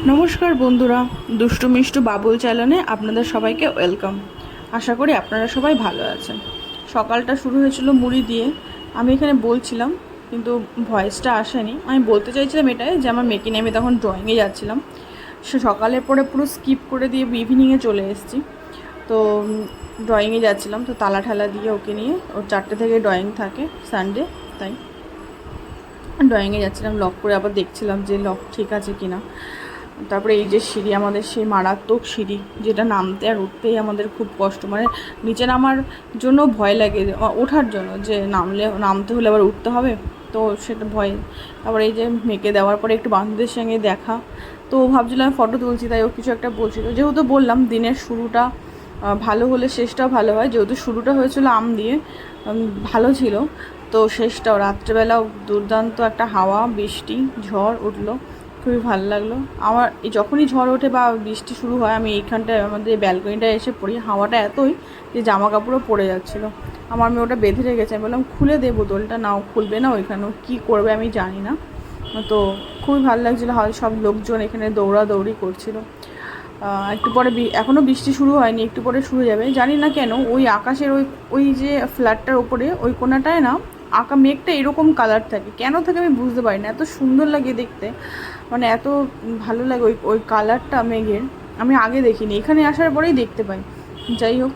নমস্কার বন্ধুরা, দুষ্টু মিষ্টু বাবুল চ্যানেলে আপনাদের সবাইকে ওয়েলকাম। আশা করি আপনারা সবাই ভালো আছেন। সকালটা শুরু হয়েছিল মুড়ি দিয়ে। আমি এখানে বলছিলাম কিন্তু ভয়েসটা আসেনি। আমি বলতে চাইছিলাম এটাই যে আমার মেয়েকে নিয়ে আমি তখন ড্রয়িংয়ে যাচ্ছিলাম। সে সকালের পরে পুরো স্কিপ করে দিয়ে ইভিনিংয়ে চলে এসেছি। তো ড্রয়িংয়ে যাচ্ছিলাম, তো তালা ঠালা দিয়ে ওকে নিয়ে, ওর 4টে থেকে ড্রয়িং থাকে সানডে, তাই ড্রয়িংয়ে যাচ্ছিলাম। লক করে আবার দেখছিলাম যে লক ঠিক আছে কিনা। তারপরে এই যে সিঁড়ি, আমাদের সেই মারাত্মক সিঁড়ি, যেটা নামতে আর উঠতেই আমাদের খুব কষ্ট, মানে নিচে নামার জন্য ভয় লাগে, ওঠার জন্য যে নামতে হলে আবার উঠতে হবে, তো সেটা ভয়। তারপরে এই যে মেয়েকে দেওয়ার পরে একটু বান্ধবীদের সঙ্গে দেখা, তো ভাবছিলাম ফটো তুলছি, তাই ও কিছু একটা বলছিল। যেহেতু বললাম দিনের শুরুটা ভালো হলে শেষটাও ভালো হয়, যেহেতু শুরুটা হয়েছিল আম দিয়ে, ভালো ছিল, তো শেষটাও রাত্রেবেলাও দুর্দান্ত একটা হাওয়া, বৃষ্টি, ঝড় উঠলো, খুবই ভালো লাগলো আমার। যখনই ঝড় ওঠে বা বৃষ্টি শুরু হয়, আমি এইখানটায় আমাদের ব্যালকনিটায় এসে পড়ি। হাওয়াটা এতই যে জামা কাপড়ও পরে যাচ্ছিলো। আমার মেয়ে ওটা বেঁধে রেখেছে, আমি বললাম খুলে দে বোতলটা, নাও খুলবে না, ওইখানেও কী করবে আমি জানি না। তো খুবই ভালো লাগছিলো, হয় সব লোকজন এখানে দৌড়াদৌড়ি করছিল। একটু পরে এখনও বৃষ্টি শুরু হয়নি, একটু পরে শুরু যাবে, জানি না কেন ওই আকাশের ওই যে ফ্ল্যাটটার ওপরে ওই কোণাটায় না মেঘটা এরকম কালার থাকে, কেন থাকে আমি বুঝতে পারি না, এত সুন্দর লাগে দেখতে, মানে এত ভালো লাগে ওই ওই কালারটা মেঘের। আমি আগে দেখিনি, এখানে আসার পরেই দেখতে পাই। যাই হোক,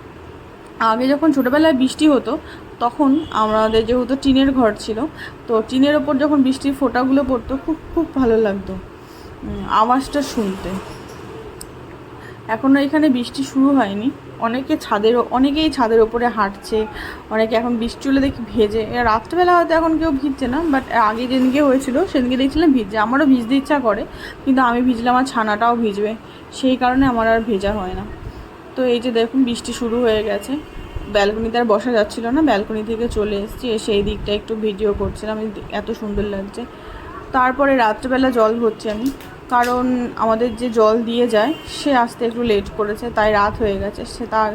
আগে যখন ছোটোবেলায় বৃষ্টি হতো তখন আমাদের যেহেতু টিনের ঘর ছিল, তো টিনের ওপর যখন বৃষ্টির ফোঁটাগুলো পড়তো খুব খুব ভালো লাগতো আওয়াজটা শুনতে। এখনও এখানে বৃষ্টি শুরু হয়নি, অনেকেই ছাদের ওপরে হাঁটছে, অনেকে এখন বৃষ্টি হলে দেখি ভেজে। রাত্রেবেলা হয়তো এখন কেউ ভিজছে না, বাট আগে যেদিনকে হয়েছিল সেদিনকে দেখছিলাম ভিজে। আমারও ভিজতে ইচ্ছা করে, কিন্তু আমি ভিজলে আমার ছানাটাও ভিজবে, সেই কারণে আমার আর ভেজা হয় না। তো এই যে দেখুন বৃষ্টি শুরু হয়ে গেছে, ব্যালকনিতে আর বসা যাচ্ছিল না, ব্যালকনি থেকে চলে এসেছি, এসে এই দিকটা একটু ভিডিও করছিলাম, এত সুন্দর লাগছে। তারপরে রাত্রেবেলা জল ভরছি আমি, কারণ আমাদের যে জল দিয়ে যায় সে আসতে একটু লেট করেছে, তাই রাত হয়ে গেছে।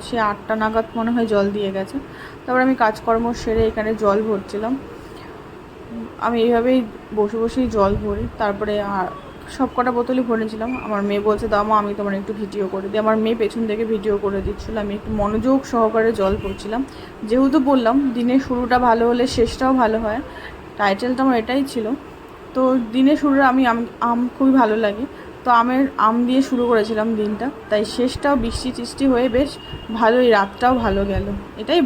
সে 8টা নাগাদ মনে হয় জল দিয়ে গেছে। তারপর আমি কাজকর্ম সেরে এখানে জল ভরছিলাম। আমি এইভাবেই বসে বসেই জল ভরি। তারপরে সব কটা বোতলই ভরেছিলাম। আমার মেয়ে বলছে দাও মা, আমি তোমার একটু ভিডিও করে দিই। আমার মেয়ে পেছন থেকে ভিডিও করে দিচ্ছিল, আমি একটু মনোযোগ সহকারে জল ভরছিলাম। যেহেতু বললাম দিনের শুরুটা ভালো হলে শেষটাও ভালো হয়, টাইটেলটা আমার এটাই ছিল। তো দিনে শুরু আমি আম খুবই ভালো লাগে, তো আম দিয়ে শুরু করেছিলাম দিনটা, তাই শেষটাও বৃষ্টি টিষ্টি হয়ে বেশ ভালোই, রাতটাও ভালো গেল, এটাই।